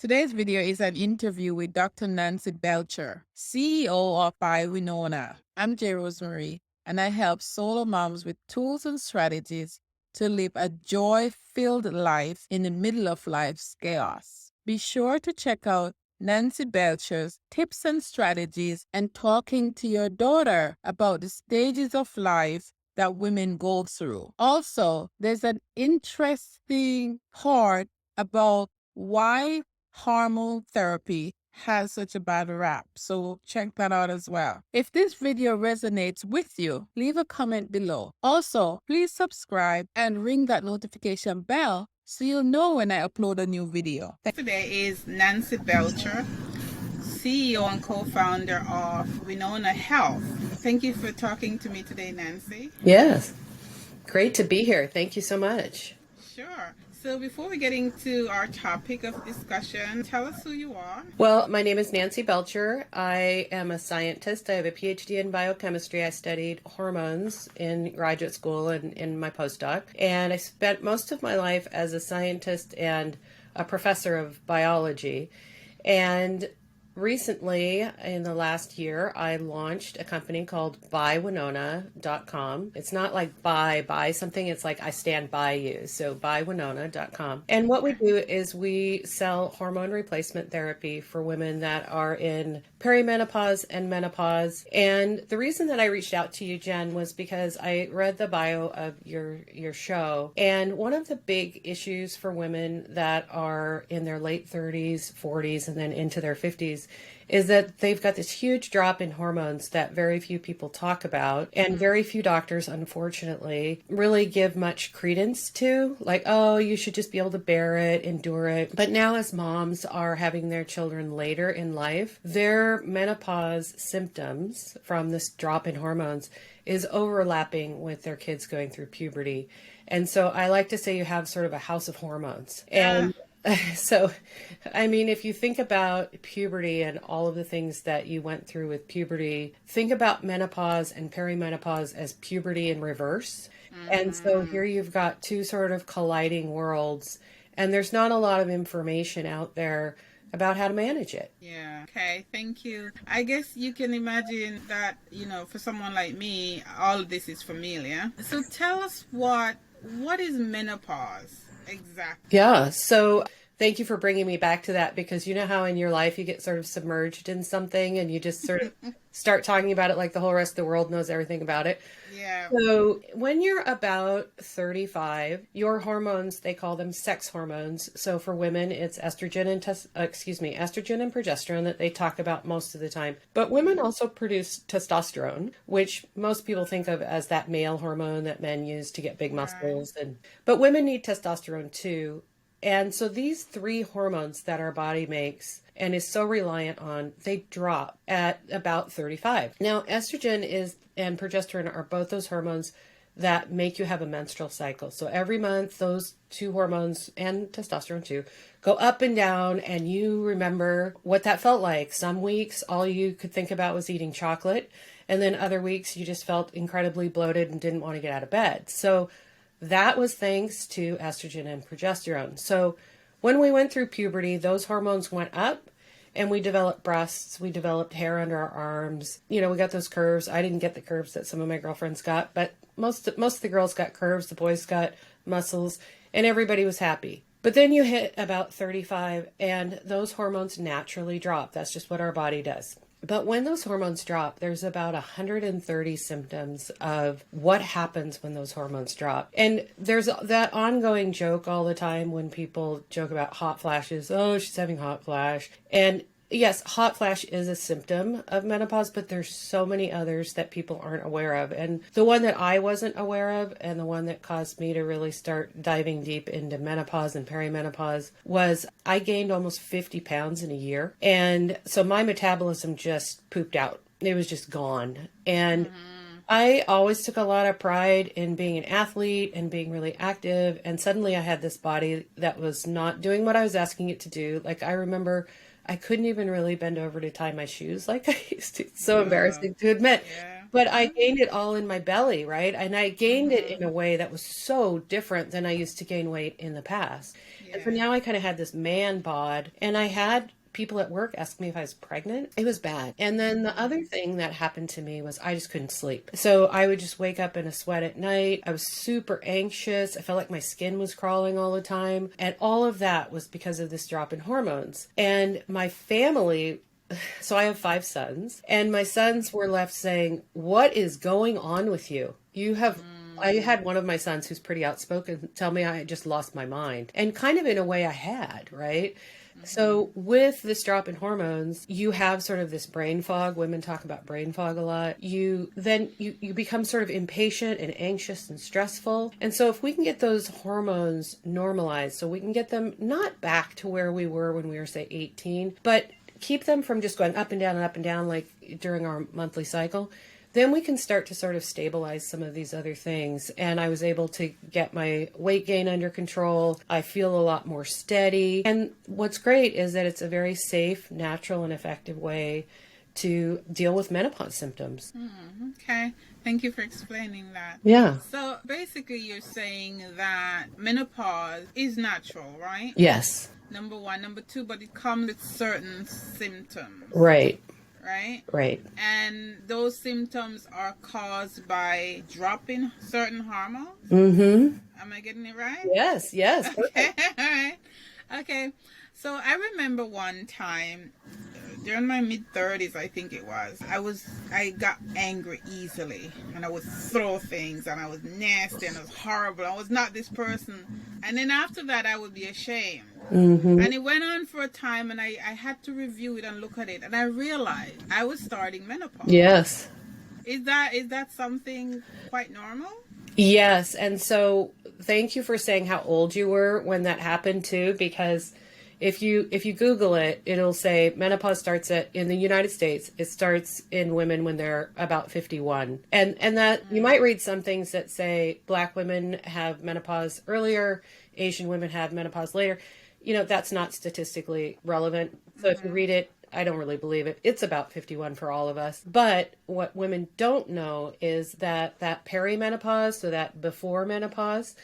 Today's video is an interview with Dr. Nancy Belcher, CEO of By Winona. I'm J. Rosemary, and I help solo moms with tools and strategies to live a joy-filled life in the middle of life's chaos. Be sure to check out Nancy Belcher's tips and strategies and talking to your daughter about the stages of life that women go through. Also, there's an interesting part about why hormone therapy has such a bad rap, so check that out as well. If this video resonates with you, leave a comment below. Also, please subscribe and ring that notification bell so you'll know when I upload a new video. Today is Nancy Belcher, CEO and co-founder of Winona Health. Thank you for talking to me today, Nancy. Yes, great to be here. Thank you so much. Sure. So before we get into our topic of discussion, tell us who you are. Well, my name is Nancy Belcher. I am a scientist. I have a PhD in biochemistry. I studied hormones in graduate school and in my postdoc. And I spent most of my life as a scientist and a professor of biology. And recently, in the last year, I launched a company called ByWinona.com. It's not like buy something, it's like I stand by you. So ByWinona.com. And what we do is we sell hormone replacement therapy for women that are in perimenopause and menopause. And the reason that I reached out to you, Jen, was because I read the bio of your show. And one of the big issues for women that are in their late 30s, 40s, and then into their 50s is that they've got this huge drop in hormones that very few people talk about, and very few doctors, unfortunately, really give much credence to, like, oh, you should just be able to bear it, endure it. But now as moms are having their children later in life, their menopause symptoms from this drop in hormones is overlapping with their kids going through puberty. And so I like to say you have sort of a house of hormones. And so, I mean, if you think about puberty and all of the things that you went through with puberty, think about menopause and perimenopause as puberty in reverse. And so here you've got two sort of colliding worlds, and there's not a lot of information out there about how to manage it. Yeah. Okay. Thank you. I guess you can imagine that, for someone like me, all of this is familiar. So tell us what is menopause? Exactly. Yeah. So thank you for bringing me back to that, because you know how in your life you get sort of submerged in something and you just sort of start talking about it like the whole rest of the world knows everything about it. Yeah. So when you're about 35, your hormones, they call them sex hormones. So for women, it's estrogen and estrogen and progesterone that they talk about most of the time. But women also produce testosterone, which most people think of as that male hormone that men use to get big muscles. But women need testosterone too. And so these three hormones that our body makes and is so reliant on, they drop at about 35. Now, estrogen and progesterone are both those hormones that make you have a menstrual cycle. So every month, those two hormones, and testosterone too, go up and down, and you remember what that felt like. Some weeks, all you could think about was eating chocolate. And then other weeks, you just felt incredibly bloated and didn't want to get out of bed. So that was thanks to estrogen and progesterone. So when we went through puberty, those hormones went up and we developed breasts, we developed hair under our arms. We got those curves. I didn't get the curves that some of my girlfriends got, but most of the girls got curves, the boys got muscles, and everybody was happy. But then you hit about 35 and those hormones naturally drop. That's just what our body does. But when those hormones drop, there's about 130 symptoms of what happens when those hormones drop. And there's that ongoing joke all the time when people joke about hot flashes. Oh, she's having hot flash. And yes, hot flash is a symptom of menopause, but there's so many others that people aren't aware of. And the one that I wasn't aware of, and the one that caused me to really start diving deep into menopause and perimenopause, was I gained almost 50 pounds in a year. And so my metabolism just pooped out. It was just gone. And I always took a lot of pride in being an athlete and being really active. And suddenly I had this body that was not doing what I was asking it to do. Like, I remember I couldn't even really bend over to tie my shoes like I used to. It's so embarrassing to admit. Yeah. but I gained it all in my belly, right? And I gained it in a way that was so different than I used to gain weight in the past. And so Yeah. now I kind of had this man bod, and I had people at work ask me if I was pregnant. It was bad. And then the other thing that happened to me was I just couldn't sleep. So I would just wake up in a sweat at night. I was super anxious. I felt like my skin was crawling all the time. And all of that was because of this drop in hormones. And my family, so I have 5 sons, and my sons were left saying, "What is going on with you? You have." I had one of my sons who's pretty outspoken tell me I had just lost my mind. And kind of in a way I had, right? So with this drop in hormones, you have sort of this brain fog. Women talk about brain fog a lot. You become sort of impatient and anxious and stressful. And so if we can get those hormones normalized, so we can get them not back to where we were when we were, say, 18, but keep them from just going up and down like during our monthly cycle, then we can start to sort of stabilize some of these other things. And I was able to get my weight gain under control. I feel a lot more steady. And what's great is that it's a very safe, natural, and effective way to deal with menopause symptoms. Okay. Thank you for explaining that. Yeah. So basically, you're saying that menopause is natural, right? Yes. Number one. Number two, but it comes with certain symptoms. Right. Right? Right. And those symptoms are caused by dropping certain hormones? Mm-hmm. Am I getting it right? Yes. Yes. Okay. All right. Okay. So I remember one time during my mid-30s, I think it was, I got angry easily, and I would throw things, and I was nasty, and I was horrible. I was not this person. And then after that, I would be ashamed. Mm-hmm. And it went on for a time, and I had to review it and look at it, and I realized I was starting menopause. Yes. Is that something quite normal? Yes. And so thank you for saying how old you were when that happened too, because if you Google it, it'll say menopause starts in the United States. It starts in women when they're about 51. And that you might read some things that say Black women have menopause earlier, Asian women have menopause later. That's not statistically relevant. So if you read it, I don't really believe it. It's about 51 for all of us. But what women don't know is that perimenopause, so that before menopause,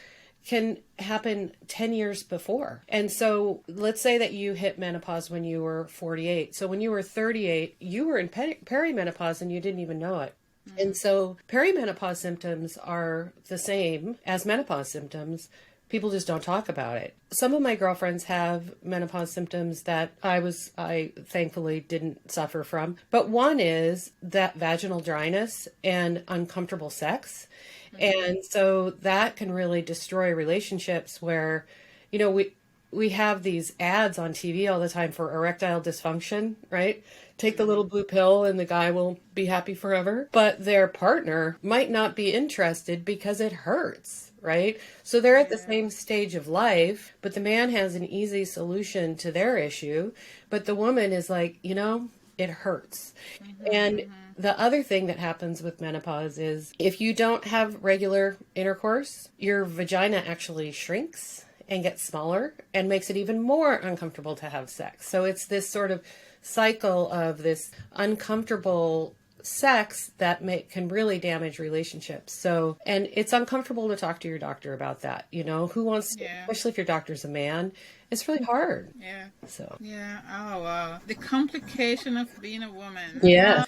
can happen 10 years before. And so let's say that you hit menopause when you were 48. So when you were 38, you were in perimenopause and you didn't even know it. And so perimenopause symptoms are the same as menopause symptoms. People just don't talk about it. Some of my girlfriends have menopause symptoms that I thankfully didn't suffer from. But one is that vaginal dryness and uncomfortable sex. And so that can really destroy relationships where, we have these ads on TV all the time for erectile dysfunction, right? Take the little blue pill and the guy will be happy forever. But their partner might not be interested because it hurts, right? So they're at the same stage of life, but the man has an easy solution to their issue. But the woman is like, it hurts. And the other thing that happens with menopause is if you don't have regular intercourse, your vagina actually shrinks and gets smaller and makes it even more uncomfortable to have sex. So it's this sort of cycle of this uncomfortable sex that can really damage relationships. So, and it's uncomfortable to talk to your doctor about that. Who wants to, especially if your doctor's a man, it's really hard. Yeah. So. Yeah. Oh, wow. The complication of being a woman. Yeah.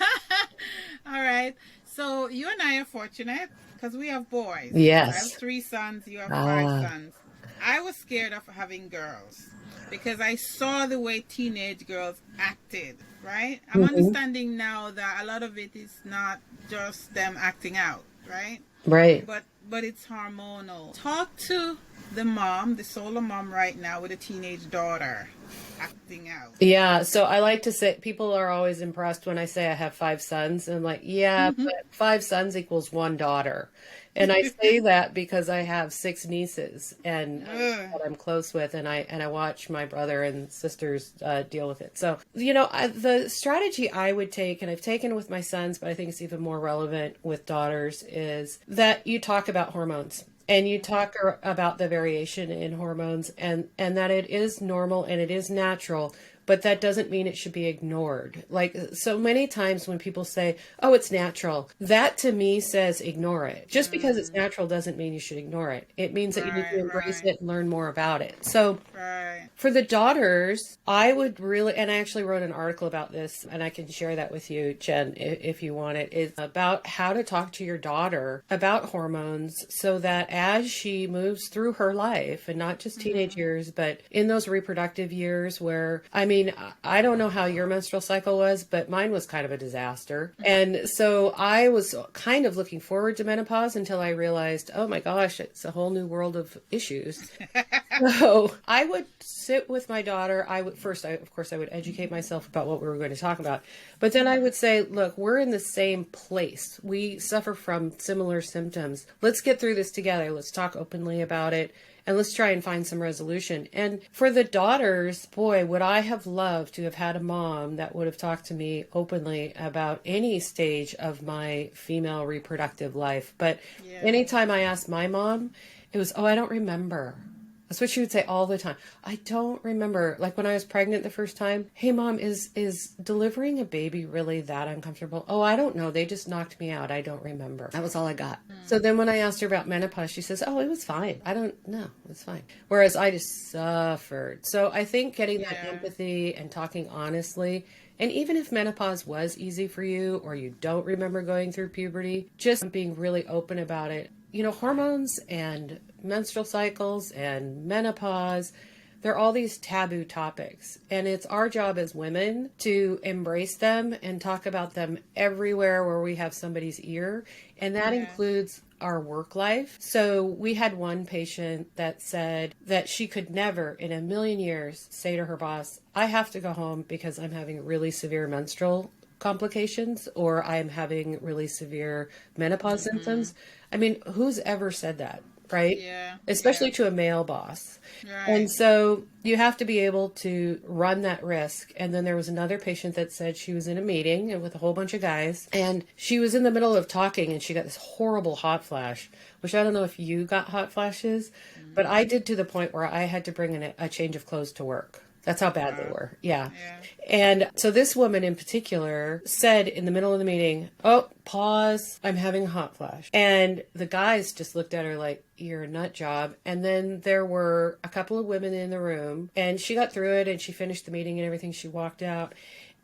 All right. So you and I are fortunate because we have boys. Yes. I have 3 sons. You have 5 sons. I was scared of having girls because I saw the way teenage girls acted, right? I'm understanding now that a lot of it is not just them acting out, right? Right. But it's hormonal. Talk to the mom, the solo mom right now with a teenage daughter acting out. Yeah, so I like to say, people are always impressed when I say I have 5 sons. And I'm like, yeah, but 5 sons equals 1 daughter. And I say that because I have 6 nieces and that I'm close with, and I watch my brother and sisters deal with it. So, the strategy I would take, and I've taken with my sons, but I think it's even more relevant with daughters, is that you talk about hormones. And you talk about the variation in hormones and that it is normal and it is natural, but that doesn't mean it should be ignored. Like so many times when people say, oh, it's natural, that to me says ignore it. Just because it's natural doesn't mean you should ignore it. It means that you need to embrace it and learn more about it. So for the daughters, I would really, and I actually wrote an article about this, and I can share that with you, Jen, if you want it. It's about how to talk to your daughter about hormones so that as she moves through her life, and not just teenage years, but in those reproductive years where, I mean, I don't know how your menstrual cycle was, but mine was kind of a disaster. And so I was kind of looking forward to menopause until I realized, oh my gosh, it's a whole new world of issues. So I would sit with my daughter. I would first, of course, I would educate myself about what we were going to talk about. But then I would say, look, we're in the same place. We suffer from similar symptoms. Let's get through this together. Let's talk openly about it. And let's try and find some resolution. And for the daughters, boy, would I have loved to have had a mom that would have talked to me openly about any stage of my female reproductive life. But anytime I asked my mom, it was, oh, I don't remember. That's what she would say all the time. I don't remember. Like when I was pregnant the first time, hey mom, is delivering a baby really that uncomfortable? Oh, I don't know. They just knocked me out. I don't remember. That was all I got. So then when I asked her about menopause, she says, oh, it was fine. I don't know. It's fine. Whereas I just suffered. So I think getting that empathy and talking honestly, and even if menopause was easy for you or you don't remember going through puberty, just being really open about it. You know, hormones and menstrual cycles and menopause, they're all these taboo topics. And it's our job as women to embrace them and talk about them everywhere where we have somebody's ear. And that includes our work life. So we had one patient that said that she could never in a million years say to her boss, I have to go home because I'm having really severe menstrual complications or I'm having really severe menopause symptoms. I mean, who's ever said that, right? Yeah. Especially to a male boss. Right. And so you have to be able to run that risk. And then there was another patient that said she was in a meeting with a whole bunch of guys and she was in the middle of talking and she got this horrible hot flash, which I don't know if you got hot flashes, but I did to the point where I had to bring in a change of clothes to work. That's how bad they were. Yeah. And so this woman in particular said in the middle of the meeting, oh, pause, I'm having a hot flash. And the guys just looked at her like, you're a nut job. And then there were a couple of women in the room and she got through it and she finished the meeting and everything. She walked out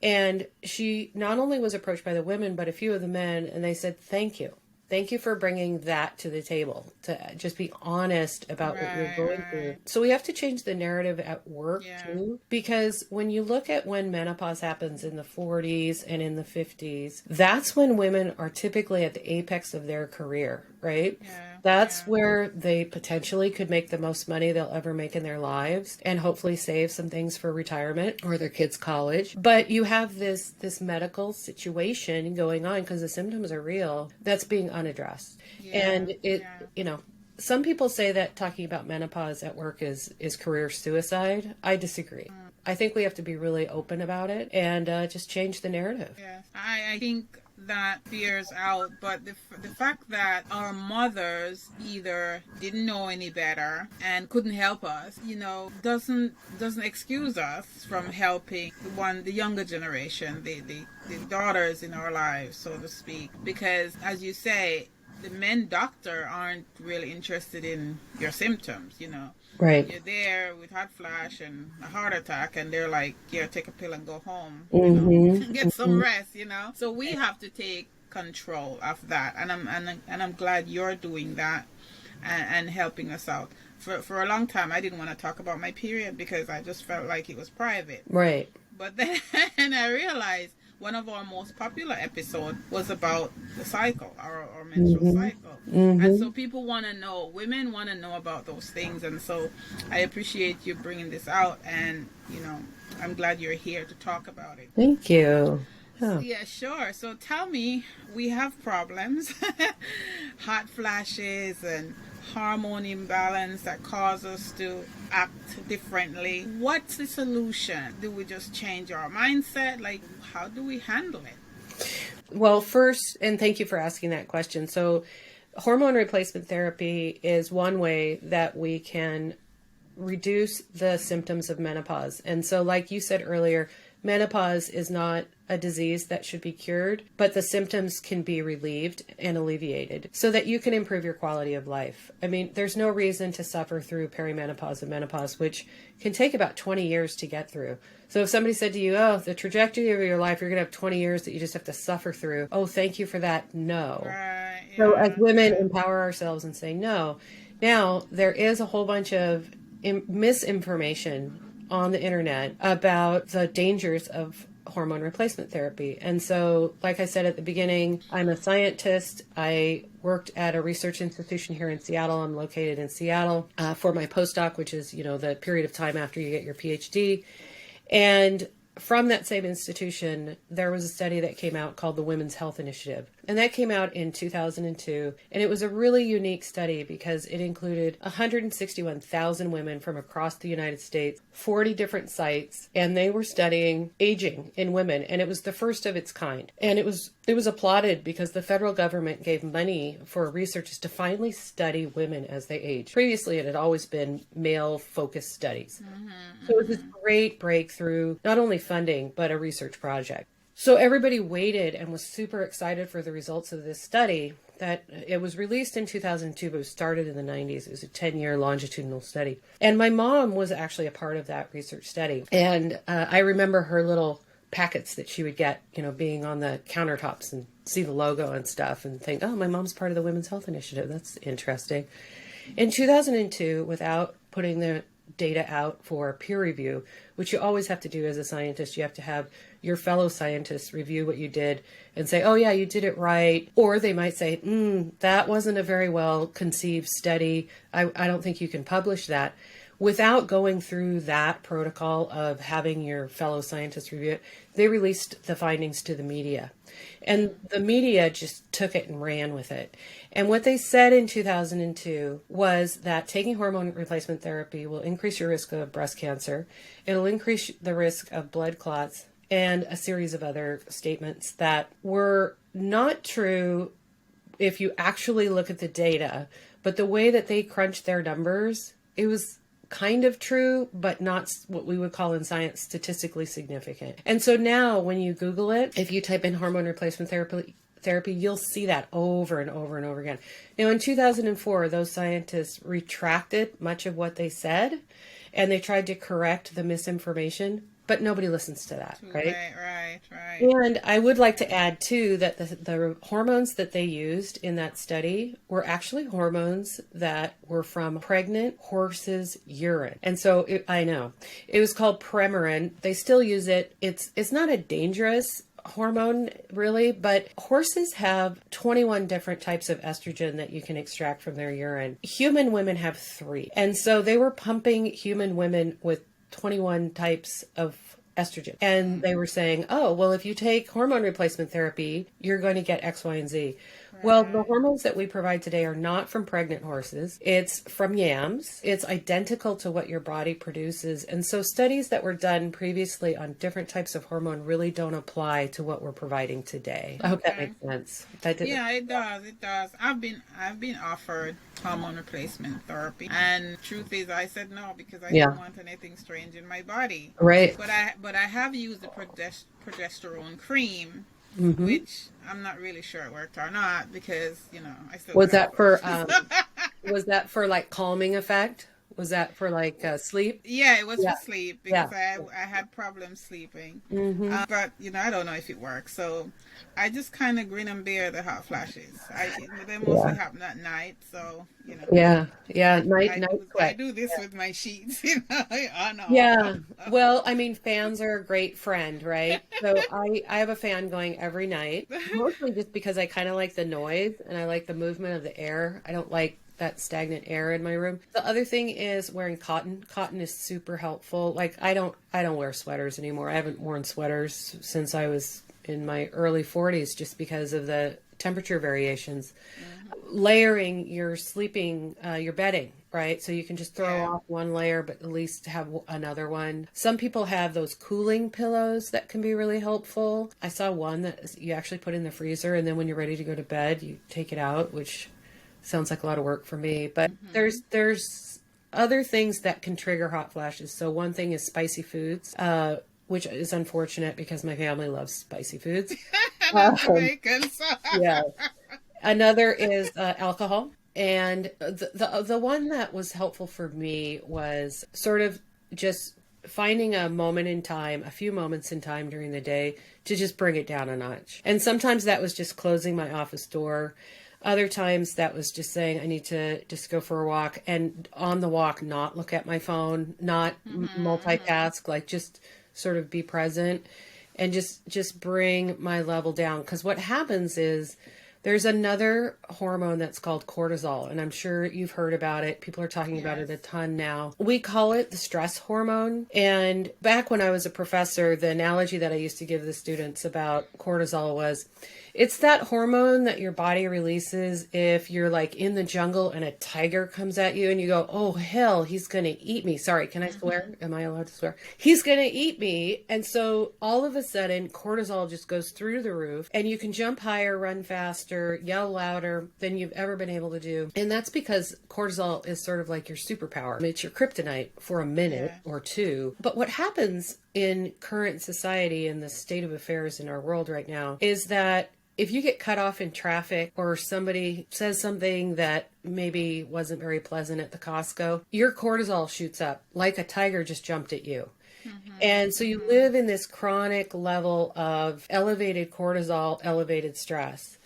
and she not only was approached by the women, but a few of the men. And they said, thank you. Thank you for bringing that to the table, to just be honest about what you're going through. So we have to change the narrative at work too, because when you look at when menopause happens in the 40s and in the 50s, that's when women are typically at the apex of their career, right? That's where they potentially could make the most money they'll ever make in their lives and hopefully save some things for retirement or their kids' college. But you have this medical situation going on because the symptoms are real that's being unaddressed. And you know, some people say that talking about menopause at work is career suicide. I disagree. I think we have to be really open about it and just change the narrative. I think that bears out, but the fact that our mothers either didn't know any better and couldn't help us, you know, doesn't excuse us from helping the younger generation, the daughters in our lives, so to speak, because as you say, the men doctor aren't really interested in your symptoms, you know. Right. You're there with hot flash and a heart attack and they're like, yeah, take a pill and go home, get some rest, you know. So we have to take control of that, and I'm glad you're doing that and helping us out. For a long time I didn't want to talk about my period because I just felt like it was private. Right. But then I realized one of our most popular episodes was about the cycle, our menstrual cycle. And so people want to know, women want to know about those things. And so I appreciate you bringing this out. And, you know, I'm glad you're here to talk about it. Thank you. Oh. Yeah, sure. So tell me, we have problems, hot flashes and hormone imbalance that cause us to act differently. What's the solution? Do we just change our mindset? Like, how do we handle it? Well, first, and thank you for asking that question. So hormone replacement therapy is one way that we can reduce the symptoms of menopause. And so, like you said earlier, menopause is not a disease that should be cured, but the symptoms can be relieved and alleviated so that you can improve your quality of life. I mean, there's no reason to suffer through perimenopause and menopause, which can take about 20 years to get through. So if somebody said to you, oh, the trajectory of your life, you're going to have 20 years that you just have to suffer through. Oh, thank you for that. No. Right. So Yeah. as women, empower ourselves and say no. Now, there is a whole bunch of misinformation on the internet about the dangers of hormone replacement therapy. And so, like I said at the beginning, I'm a scientist. I worked at a research institution here in Seattle. I'm located in Seattle for my postdoc, which is, the period of time after you get your PhD. And from that same institution, there was a study that came out called the Women's Health Initiative. And that came out in 2002. And it was a really unique study because it included 161,000 women from across the United States, 40 different sites, and they were studying aging in women. And it was the first of its kind. And it was applauded because the federal government gave money for researchers to finally study women as they age. Previously, it had always been male-focused studies. So it was this great breakthrough, not only funding, but a research project. So everybody waited and was super excited for the results of this study. That it was released in 2002, but it started in the 90s. It was a 10-year longitudinal study. And my mom was actually a part of that research study. And I remember her little packets that she would get, being on the countertops and see the logo and stuff and think, oh, my mom's part of the Women's Health Initiative. That's interesting. In 2002, without putting the data out for peer review, which you always have to do as a scientist, you have to have your fellow scientists review what you did and say, oh yeah, you did it right. Or they might say, that wasn't a very well conceived study. I don't think you can publish that. Without going through that protocol of having your fellow scientists review it, they released the findings to the media. And the media just took it and ran with it. And what they said in 2002 was that taking hormone replacement therapy will increase your risk of breast cancer. It'll increase the risk of blood clots and a series of other statements that were not true if you actually look at the data. But the way that they crunched their numbers, it was kind of true, but not what we would call in science statistically significant. And so now when you Google it, if you type in hormone replacement therapy, you'll see that over and over and over again. Now in 2004, those scientists retracted much of what they said and they tried to correct the misinformation, but nobody listens to that, right? Right. And I would like to add too that the hormones that they used in that study were actually hormones that were from pregnant horses' urine. And so I know it was called Premarin. They still use it. It's not a dangerous hormone really, but horses have 21 different types of estrogen that you can extract from their urine. Human women have 3. And so they were pumping human women with 21 types of estrogen. And they were saying, oh, well, if you take hormone replacement therapy, you're going to get X, Y, and Z. Well, the hormones that we provide today are not from pregnant horses. It's from yams. It's identical to what your body produces. And so studies that were done previously on different types of hormone really don't apply to what we're providing today. I hope that makes sense. Yeah, it does. It does. I've been offered hormone replacement therapy, and truth is, I said no because I don't want anything strange in my body. Right. But I have used the progesterone cream. Mm-hmm. Which I'm not really sure it worked or not because I still was that for like calming effect? Was that for like sleep? Yeah, it was for sleep because I had problems sleeping. Mm-hmm. But I don't know if it works. So I just kind of grin and bear the hot flashes. They mostly happen at night, so Yeah, night I do this with my sheets, I know. Yeah, well, I mean, fans are a great friend, right? So I have a fan going every night, mostly just because I kind of like the noise and I like the movement of the air. I don't like that stagnant air in my room. The other thing is wearing cotton. Cotton is super helpful. Like I don't wear sweaters anymore. I haven't worn sweaters since I was in my early 40s just because of the temperature variations. Mm-hmm. Layering your sleeping, your bedding, right? So you can just throw off one layer, but at least have another one. Some people have those cooling pillows that can be really helpful. I saw one that you actually put in the freezer, and then when you're ready to go to bed, you take it out, which sounds like a lot of work for me. But there's other things that can trigger hot flashes. So one thing is spicy foods, which is unfortunate because my family loves spicy foods. And I'm Jamaican, so. Yeah. Another is alcohol. And the one that was helpful for me was sort of just finding a moment in time, a few moments in time during the day to just bring it down a notch. And sometimes that was just closing my office door. Other times that was just saying I need to just go for a walk, and on the walk not look at my phone, not multitask, like just sort of be present and just bring my level down. Because what happens is there's another hormone that's called cortisol, and I'm sure you've heard about it. People are talking about it a ton now. We call it the stress hormone. And back when I was a professor, the analogy that I used to give the students about cortisol was, it's that hormone that your body releases if you're like in the jungle and a tiger comes at you and you go, oh, hell, he's going to eat me. Sorry, can I swear? Am I allowed to swear? He's going to eat me. And so all of a sudden, cortisol just goes through the roof and you can jump higher, run faster, yell louder than you've ever been able to do. And that's because cortisol is sort of like your superpower. It's your kryptonite for a minute or two. But what happens in current society and the state of affairs in our world right now is that if you get cut off in traffic or somebody says something that maybe wasn't very pleasant at the Costco, your cortisol shoots up like a tiger just jumped at you. And so you live in this chronic level of elevated cortisol, elevated stress.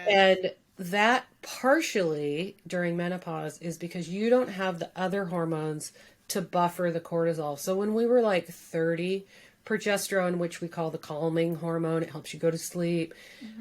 And that partially during menopause is because you don't have the other hormones to buffer the cortisol. So when we were like 30, progesterone, which we call the calming hormone, it helps you go to sleep.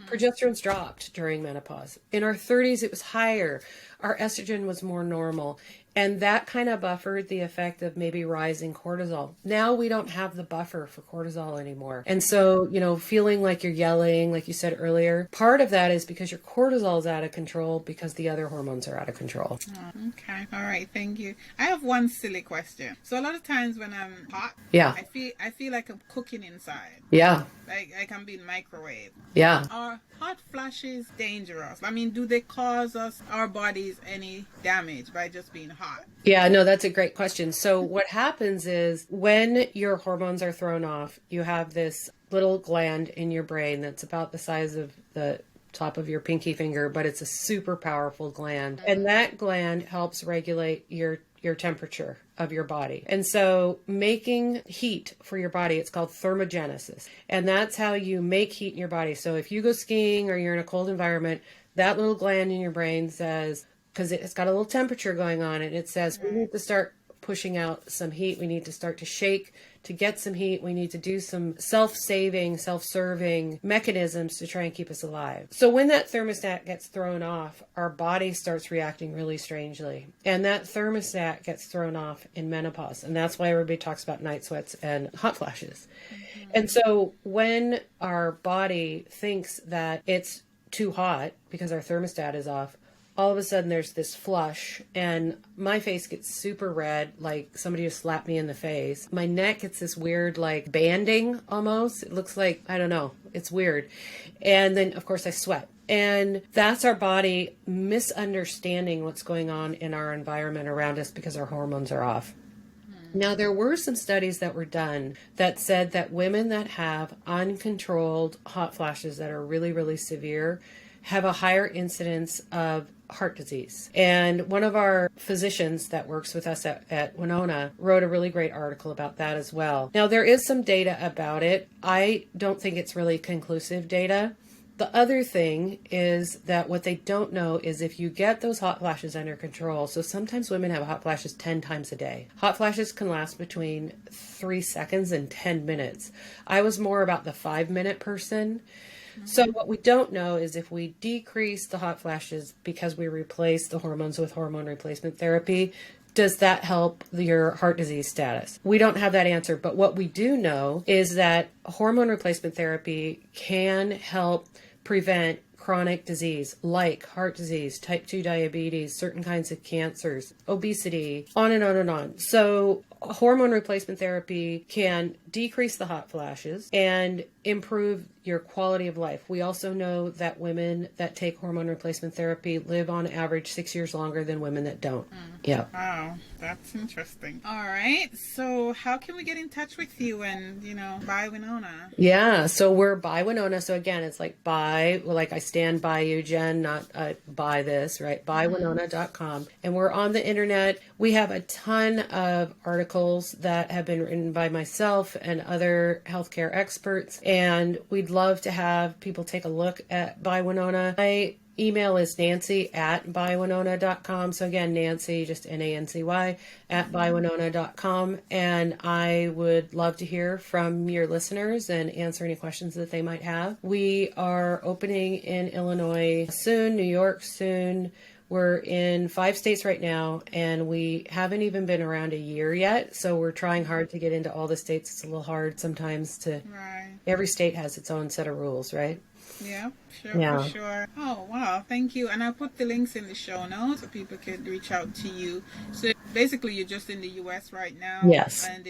Progesterone's dropped during menopause. In our 30s, it was higher. Our estrogen was more normal. And that kind of buffered the effect of maybe rising cortisol. Now we don't have the buffer for cortisol anymore. And so, you know, feeling like you're yelling, like you said earlier, part of that is because your cortisol is out of control because the other hormones are out of control. Oh, okay. All right. Thank you. I have one silly question. So a lot of times when I'm hot, I feel like I'm cooking inside. Yeah. Like I'm being microwaved. Yeah. Are hot flashes dangerous? I mean, do they cause our bodies any damage by just being hot? Yeah, no, that's a great question. So what happens is when your hormones are thrown off, you have this little gland in your brain that's about the size of the top of your pinky finger, but it's a super powerful gland. And that gland helps regulate your temperature of your body. And so making heat for your body, it's called thermogenesis. And that's how you make heat in your body. So if you go skiing or you're in a cold environment, that little gland in your brain says, because it's got a little temperature going on, and it says, we need to start pushing out some heat. We need to start to shake to get some heat. We need to do some self-saving, self-serving mechanisms to try and keep us alive. So when that thermostat gets thrown off, our body starts reacting really strangely. And that thermostat gets thrown off in menopause. And that's why everybody talks about night sweats and hot flashes. And so when our body thinks that it's too hot because our thermostat is off, all of a sudden there's this flush and my face gets super red, like somebody just slapped me in the face. My neck gets this weird like banding almost. It looks like, I don't know, it's weird. And then of course I sweat. And that's our body misunderstanding what's going on in our environment around us because our hormones are off. Now, there were some studies that were done that said that women that have uncontrolled hot flashes that are really, really severe have a higher incidence of heart disease. And one of our physicians that works with us at Winona wrote a really great article about that as well. Now, there is some data about it. I don't think it's really conclusive data. The other thing is that what they don't know is if you get those hot flashes under control, so sometimes women have hot flashes 10 times a day. Hot flashes can last between 3 seconds and 10 minutes. I was more about the 5-minute person. So what we don't know is if we decrease the hot flashes because we replace the hormones with hormone replacement therapy, does that help your heart disease status? We don't have that answer, but what we do know is that hormone replacement therapy can help prevent chronic disease like heart disease, type 2 diabetes, certain kinds of cancers, obesity, on and on and on. So hormone replacement therapy can decrease the hot flashes and improve your quality of life. We also know that women that take hormone replacement therapy live on average 6 years longer than women that don't. Yeah. Wow, that's interesting. All right. So how can we get in touch with you and, buy Winona? Yeah, so we're by Winona. So again, it's like like I stand by you, Jen, not buy this, right? Buywinona.com. And we're on the internet. We have a ton of articles that have been written by myself and other healthcare experts. And we'd love to have people take a look at By Winona. My email is nancy@bywinona.com. So again, Nancy, just Nancy @bywinona.com. And I would love to hear from your listeners and answer any questions that they might have. We are opening in Illinois soon, New York soon. We're in 5 states right now, and we haven't even been around a year yet. So we're trying hard to get into all the states. It's a little hard sometimes Right. every state has its own set of rules, right? Yeah, sure, Yeah. for sure. Oh, wow. Thank you. And I'll put the links in the show notes so people can reach out to you. So basically, you're just in the U.S. right now? Yes. And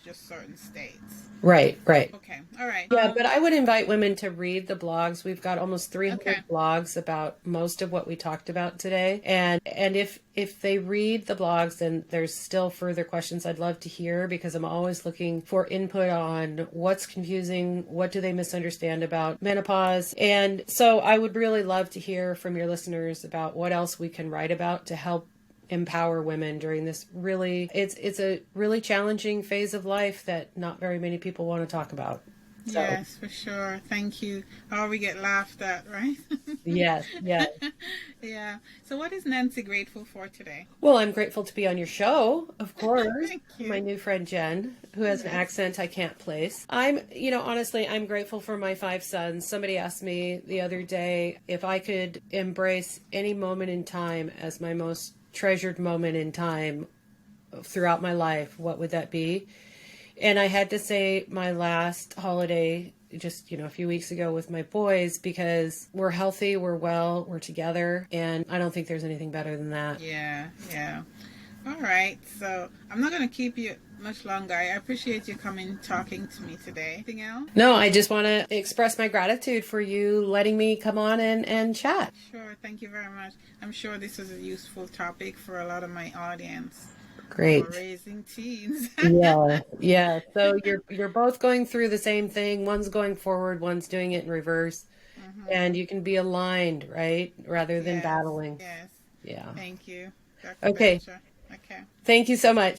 just certain states. Right. Okay. All right. Yeah, but I would invite women to read the blogs. We've got almost 300 Okay. blogs about most of what we talked about today. And if they read the blogs and there's still further questions, I'd love to hear, because I'm always looking for input on what's confusing, what do they misunderstand about menopause. And so I would really love to hear from your listeners about what else we can write about to help empower women during this it's a really challenging phase of life that not very many people want to talk about. So, yes, for sure. Thank you. Or we get laughed at, right? yes. Yeah. So what is Nancy grateful for today? Well, I'm grateful to be on your show, of course. Thank you. My new friend Jen, who has an accent I can't place. Honestly, I'm grateful for my 5 sons. Somebody asked me the other day if I could embrace any moment in time as my most treasured moment in time throughout my life, what would that be? And I had to say my last holiday just, a few weeks ago with my boys, because we're healthy, we're well, we're together, and I don't think there's anything better than that. Yeah. All right. So I'm not going to keep you much longer. I appreciate you coming talking to me today. Anything else? No, I just want to express my gratitude for you letting me come on and chat. Sure. Thank you very much. I'm sure this was a useful topic for a lot of my audience. Great. For raising teens. Yeah. So you're both going through the same thing. One's going forward, one's doing it in reverse. And you can be aligned, right? Rather than battling. Yes. Yeah. Thank you, Dr. Okay. Belcher. Okay. Thank you so much.